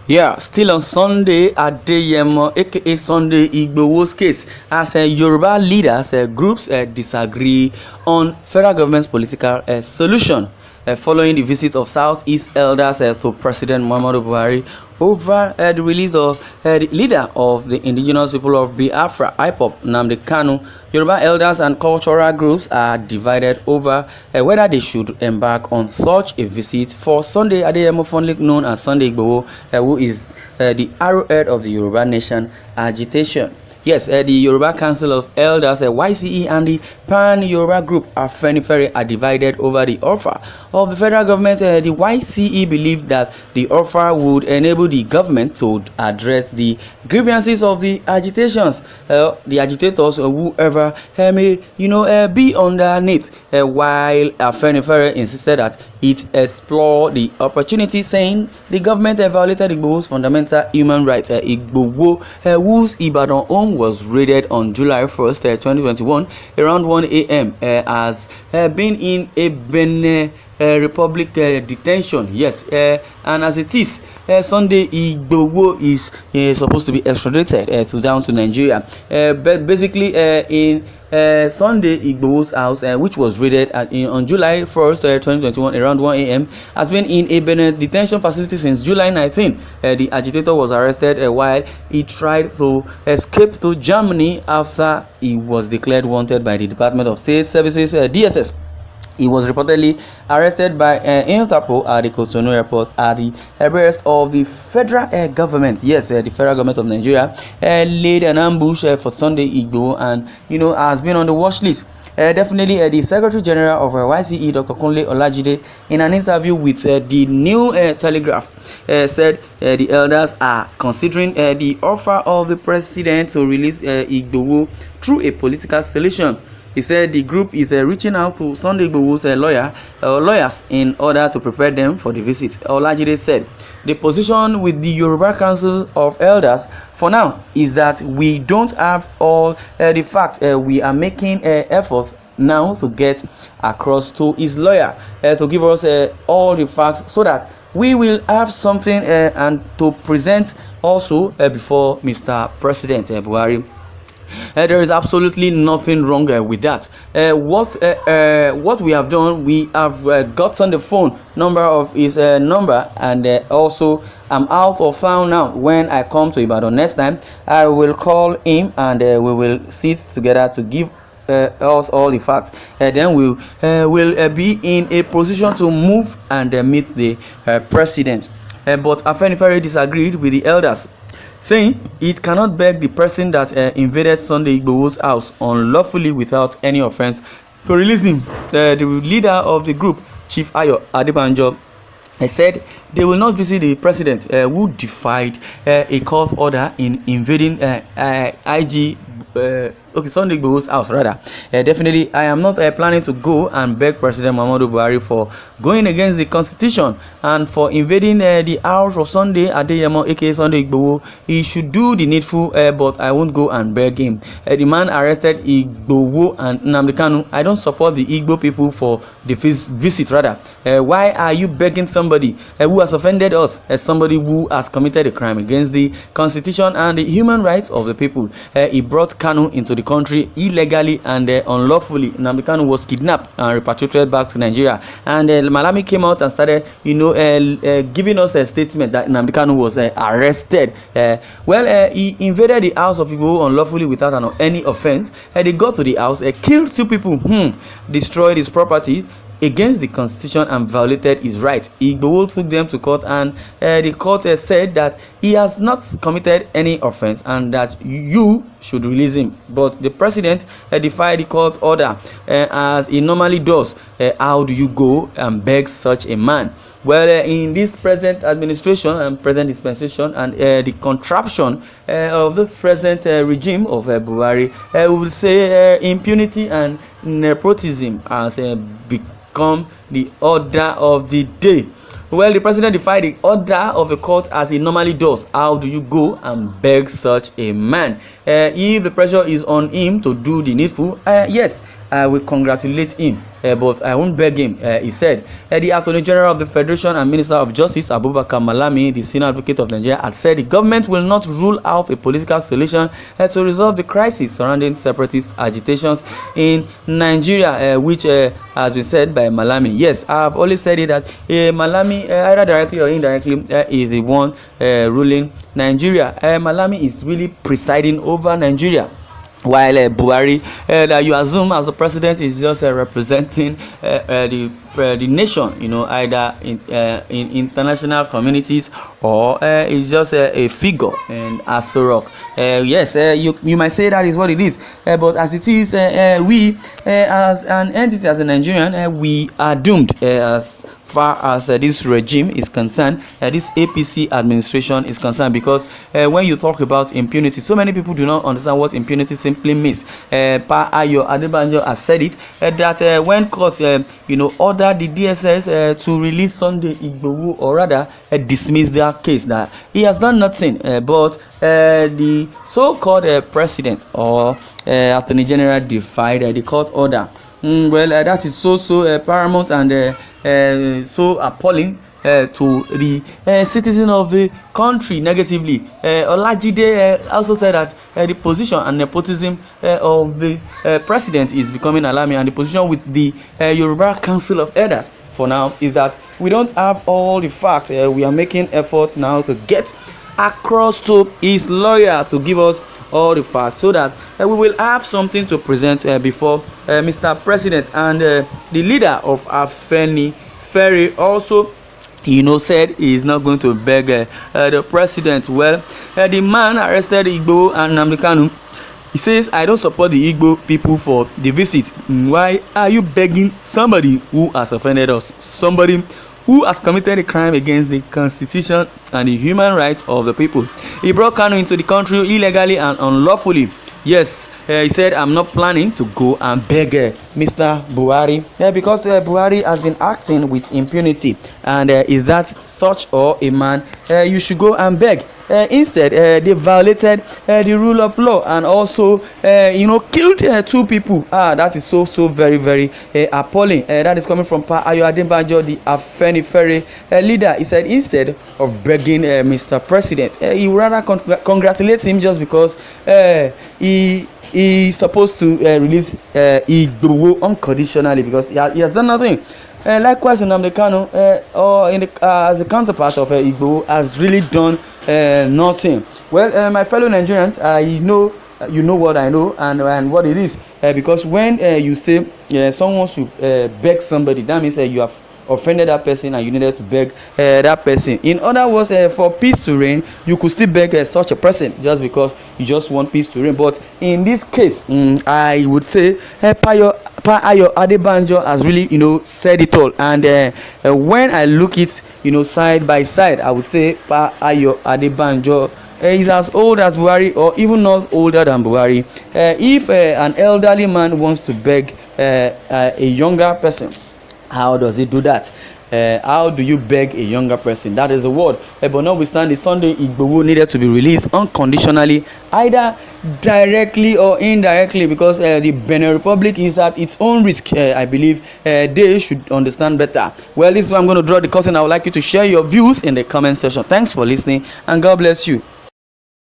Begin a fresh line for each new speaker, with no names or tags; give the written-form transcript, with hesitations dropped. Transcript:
Yeah, still on Sunday, Adeyemo, aka Sunday Igboho's case, as Yoruba leaders, groups disagree on federal government's political solution following the visit of Southeast elders to President Muhammadu Buhari over the release of the leader of the indigenous people of Biafra, IPOB, Nnamdi Kanu. Yoruba elders and cultural groups are divided over whether they should embark on such a visit for Sunday Adeyemo, fondly known as Sunday Igboho, who is the arrowhead of the Yoruba nation agitation. Yes, the Yoruba Council of Elders, YCE, and the Pan-Yoruba Group, Afenifere, are divided over the offer of the federal government. The YCE believed that the offer would enable the government to address the grievances of the agitations, the agitators, or whoever may, be underneath, while Afenifere insisted that it explore the opportunity, saying the government violated Igboho's fundamental human rights. Igboho, whose Ibadan home was raided on July 1st, 2021, around 1 a.m., has been in a Benin Republic detention. Yes, and as it is, Sunday Igboho is supposed to be extradited down to Nigeria. But basically, in Sunday Igboho's house, which was raided on July 1st, 2021, around 1 a.m., has been in a Benin detention facility since July 19. The agitator was arrested while he tried to escape to Germany after he was declared wanted by the Department of State Services, DSS. He was reportedly arrested by Interpol at the Cotonou airport at the behest of the federal government. Yes, the federal government of Nigeria laid an ambush for Sunday Igboho and, has been on the watch list. Definitely, the Secretary General of YCE, Dr. Kunle Olajide, in an interview with the New Telegraph, said the elders are considering the offer of the president to release Igboho through a political solution. He said the group is reaching out to Sunday Igboho's lawyers in order to prepare them for the visit. Olajide said the position with the Yoruba Council of Elders for now is that we don't have all the facts. We are making efforts now to get across to his lawyer to give us all the facts so that we will have something and to present also before Mr. President Buhari. There is absolutely nothing wrong with that. What we have done, we have gotten the phone number of his number, and also I'm out of town now. When I come to Ibadan next time, I will call him and we will sit together to give us all the facts. Then we'll be in a position to move and meet the president. But Afenifere disagreed with the elders, saying it cannot beg the person that invaded Sunday Igboho's house unlawfully without any offense to release him. The leader of the group, Chief Ayo Adebanjo, said they will not visit the president who defied a court order in invading Sunday Igboho's house rather. Definitely, I am not planning to go and beg President Muhammadu Buhari for going against the constitution and for invading the house of Sunday Adeyemo, aka Sunday Igboho. He should do the needful, but I won't go and beg him. The man arrested Igboho and Nnamdi Kanu. I don't support the Igbo people for the visit rather. Why are you begging somebody who has offended us, somebody who has committed a crime against the constitution and the human rights of the people? He brought Kanu into the country illegally and unlawfully. Nnamdi Kanu was kidnapped and repatriated back to Nigeria, and Malami came out and started giving us a statement that Nnamdi Kanu was arrested. He invaded the house of Igboho unlawfully without any offense. They got to the house, killed 2 people, destroyed his property against the constitution and violated his rights. Igboho took them to court, and the court said that he has not committed any offense and that you should release him. But the president defied the court order as he normally does. How do you go and beg such a man? Well, in this present administration and present dispensation and the contraption of the present regime of Buhari, we will say impunity and nepotism has become the order of the day. Well, the president defied the order of the court as he normally does. How do you go and beg such a man? If the pressure is on him to do the needful, yes, I will congratulate him, but I won't beg him. He said. The Attorney General of the Federation and Minister of Justice, Abubakar Malami, the Senior Advocate of Nigeria, had said the government will not rule out a political solution to resolve the crisis surrounding separatist agitations in Nigeria, which has been said by Malami. Yes, I have always said it that Malami, either directly or indirectly, is the one ruling Nigeria. Malami is really presiding over Nigeria, while Buhari, that you assume as the president, is just representing the nation, either in international communities, or is just a figure and Aso Rock. Yes, you might say that is what it is, but as it is, we as an entity, as a Nigerian, we are doomed as far as this regime is concerned, this APC administration is concerned, because when you talk about impunity, so many people do not understand what impunity simply means. Pa Ayo Adebanjo has said it, that when court ordered the DSS to release Sunday Igboho, or rather dismiss their case, that he has done nothing, but the so-called president or Attorney General defied the court order. Well, that is so paramount and so appalling to the citizen of the country negatively. Olajide also said that the position and nepotism of the president is becoming alarming, and the position with the Yoruba Council of Elders for now is that we don't have all the facts. We are making efforts now to get across to his lawyer to give us all the facts, so that we will have something to present before Mr. President. And the leader of Afeni Ferry also said he is not going to beg the president. Well, the man arrested Igboho and Nnamdi Kanu, he says, I don't support the Igbo people for the visit. Why are you begging somebody who has offended us, somebody who has committed a crime against the constitution and the human rights of the people? He brought Kanu into the country illegally and unlawfully. Yes, he said, I'm not planning to go and beg Mr. Buhari, because Buhari has been acting with impunity, and is that such or a man you should go and beg? Instead, they violated the rule of law, and also killed two people. That is so very appalling. That is coming from Pa Ayo Adebanjo, the Afenifere leader. He said instead of begging Mr. President, he would rather congratulate him, just because he's supposed to release Igboho unconditionally, because he has done nothing. Likewise, Nnamdi Kanu, or as a counterpart of Igboho, has really done nothing. Well, my fellow Nigerians, I know you know what I know and what it is, because when you say someone should beg somebody, that means you have offended that person and you needed to beg that person. In other words, for peace to reign, you could still beg such a person, just because you just want peace to reign. But in this case, I would say Pa Ayo Adebanjo has really said it all. And when I look it side by side, I would say Pa Ayo Adebanjo is as old as Buhari, or even not older than Buhari. If an elderly man wants to beg a younger person, how does he do that? How do you beg a younger person? That is the word. But notwithstanding, Sunday Igboho needed to be released unconditionally, either directly or indirectly, because the Benin Republic is at its own risk. I believe they should understand better. Well, this is where I'm going to draw the curtain. I would like you to share your views in the comment section. Thanks for listening, and God bless you.